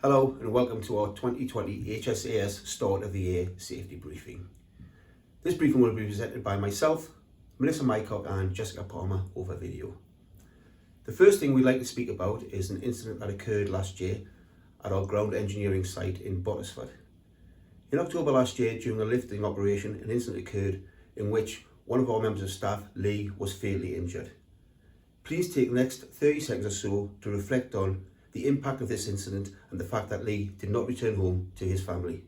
Hello and welcome to our 2020 HSES Start of the Year Safety Briefing. This briefing will be presented by myself, Melissa Mycock and Jessica Palmer over video. The first thing we'd like to speak about is an incident that occurred last year at our ground engineering site in Bottisford. In October last year, during a lifting operation, an incident occurred in which one of our members of staff, Lee, was fatally injured. Please take the next 30 seconds or so to reflect on the impact of this incident and the fact that Lee did not return home to his family.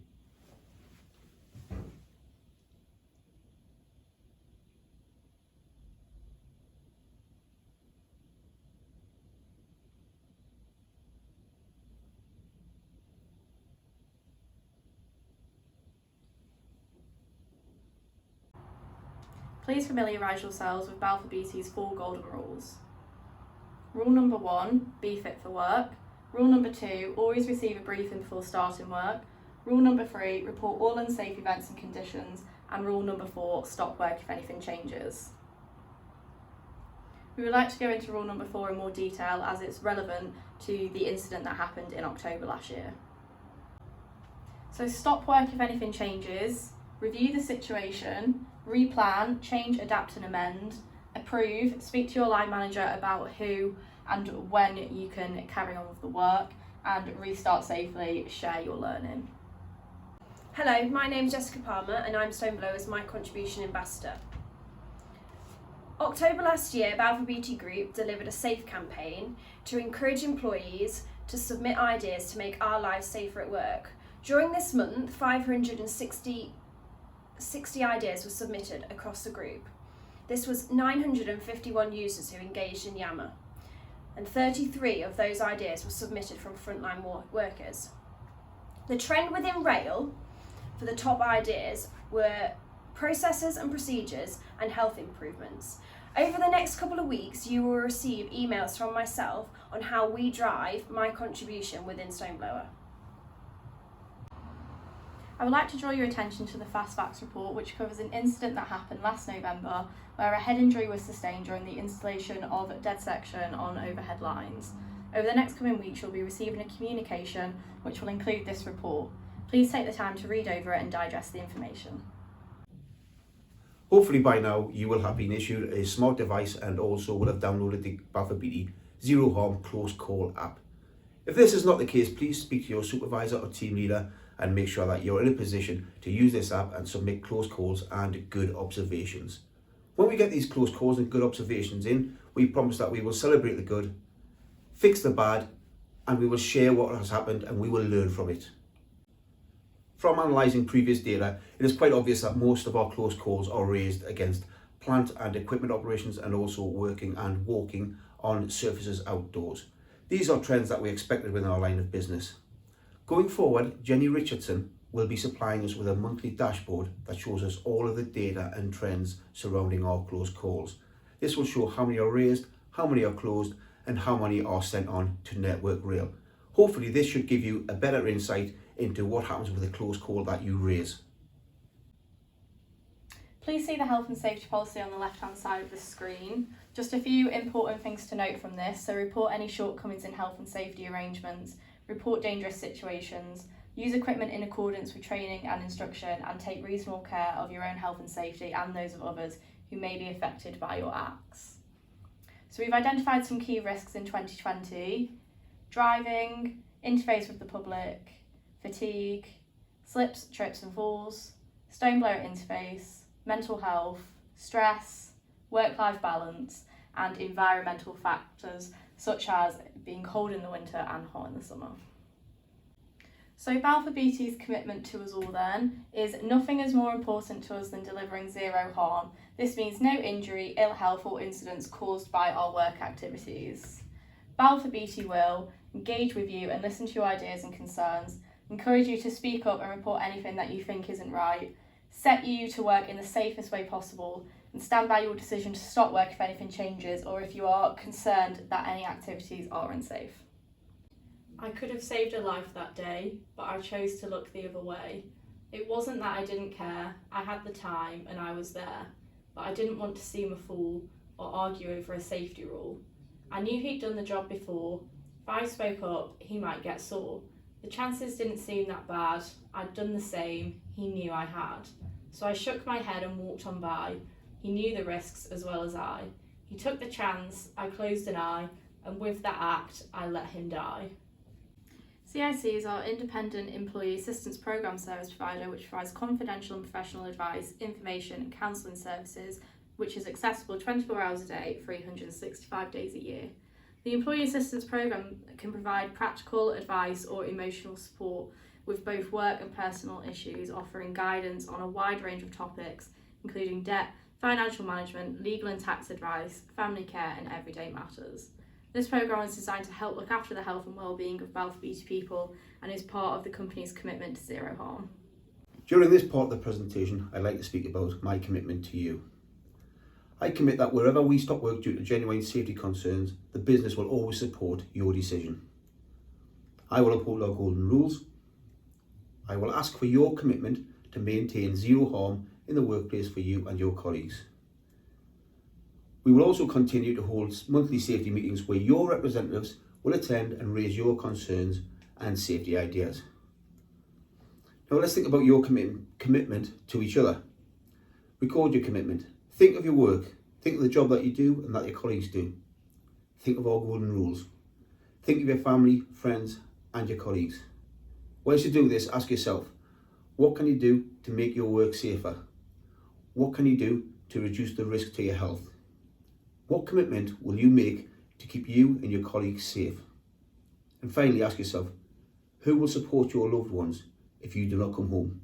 Please familiarise yourselves with Balfour Beatty's 4 golden rules. Rule number 1, be fit for work. Rule number 2, always receive a briefing before starting work. Rule number 3, report all unsafe events and conditions. And rule number 4, stop work if anything changes. We would like to go into rule number 4 in more detail as it's relevant to the incident that happened in October last year. So stop work if anything changes, review the situation, replan, change, adapt and amend, approve, speak to your line manager about who and when you can carry on with the work, and restart safely, share your learning. Hello, my name is Jessica Palmer and I'm Stoneblower's My Contribution Ambassador. October last year, Balfour Beatty Group delivered a SAFE campaign to encourage employees to submit ideas to make our lives safer at work. During this month, 560 ideas were submitted across the group. This was 951 users who engaged in Yammer, and 33 of those ideas were submitted from frontline workers. The trend within rail for the top ideas were processes and procedures and health improvements. Over the next couple of weeks, you will receive emails from myself on how we drive my contribution within Stoneblower. I would like to draw your attention to the Fast Facts report, which covers an incident that happened last November where a head injury was sustained during the installation of dead section on overhead lines. Over the next coming weeks, you'll be receiving a communication which will include this report. Please take the time to read over it and digest the information. Hopefully by now you will have been issued a smart device and also will have downloaded the Balfour Beatty Zero Harm Close Call app. If this is not the case, please speak to your supervisor or team leader and make sure that you're in a position to use this app and submit close calls and good observations. When we get these close calls and good observations in, we promise that we will celebrate the good, fix the bad, and we will share what has happened and we will learn from it. From analysing previous data, it is quite obvious that most of our close calls are raised against plant and equipment operations and also working and walking on surfaces outdoors. These are trends that we expected within our line of business. Going forward, Jenny Richardson will be supplying us with a monthly dashboard that shows us all of the data and trends surrounding our close calls. This will show how many are raised, how many are closed, and how many are sent on to Network Rail. Hopefully this should give you a better insight into what happens with a close call that you raise. Please see the health and safety policy on the left-hand side of the screen. Just a few important things to note from this. So report any shortcomings in health and safety arrangements, report dangerous situations, use equipment in accordance with training and instruction, and take reasonable care of your own health and safety and those of others who may be affected by your acts. So we've identified some key risks in 2020: driving, interface with the public, fatigue, slips, trips and falls, Stoneblower interface, mental health, stress, work-life balance, and environmental factors such as being cold in the winter and hot in the summer. So Balfour Beatty's commitment to us all then is nothing is more important to us than delivering zero harm. This means no injury, ill health or incidents caused by our work activities. Balfour Beatty will engage with you and listen to your ideas and concerns, encourage you to speak up and report anything that you think isn't right, set you to work in the safest way possible, and stand by your decision to stop work if anything changes or if you are concerned that any activities are unsafe. I could have saved a life that day, but I chose to look the other way. It wasn't that I didn't care, I had the time and I was there, but I didn't want to seem a fool or argue over a safety rule. I knew he'd done the job before. If I spoke up, he might get sore. The chances didn't seem that bad. I'd done the same. He knew I had. So I shook my head and walked on by. He knew the risks as well as I. He took the chance, I closed an eye, and with that act, I let him die. CIC is our independent employee assistance programme service provider which provides confidential and professional advice, information and counselling services which is accessible 24 hours a day, 365 days a year. The Employee Assistance Programme can provide practical advice or emotional support with both work and personal issues, offering guidance on a wide range of topics including debt, financial management, legal and tax advice, family care and everyday matters. This programme is designed to help look after the health and well-being of Balfour Beatty people and is part of the company's commitment to zero harm. During this part of the presentation, I'd like to speak about my commitment to you. I commit that wherever we stop work due to genuine safety concerns, the business will always support your decision. I will uphold our golden rules. I will ask for your commitment to maintain zero harm in the workplace for you and your colleagues. We will also continue to hold monthly safety meetings where your representatives will attend and raise your concerns and safety ideas. Now let's think about your commitment to each other. Record your commitment. Think of your work. Think of the job that you do and that your colleagues do. Think of our golden rules. Think of your family, friends and your colleagues. Once you do this, ask yourself, what can you do to make your work safer? What can you do to reduce the risk to your health? What commitment will you make to keep you and your colleagues safe? And finally, ask yourself, who will support your loved ones if you do not come home?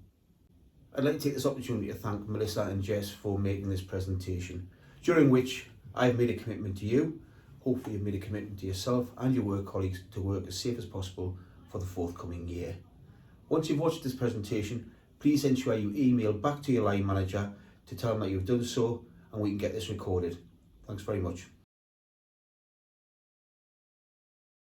I'd like to take this opportunity to thank Melissa and Jess for making this presentation, during which I've made a commitment to you. Hopefully you've made a commitment to yourself and your work colleagues to work as safe as possible for the forthcoming year. Once you've watched this presentation, please ensure you email back to your line manager to tell them that you've done so and we can get this recorded. Thanks very much.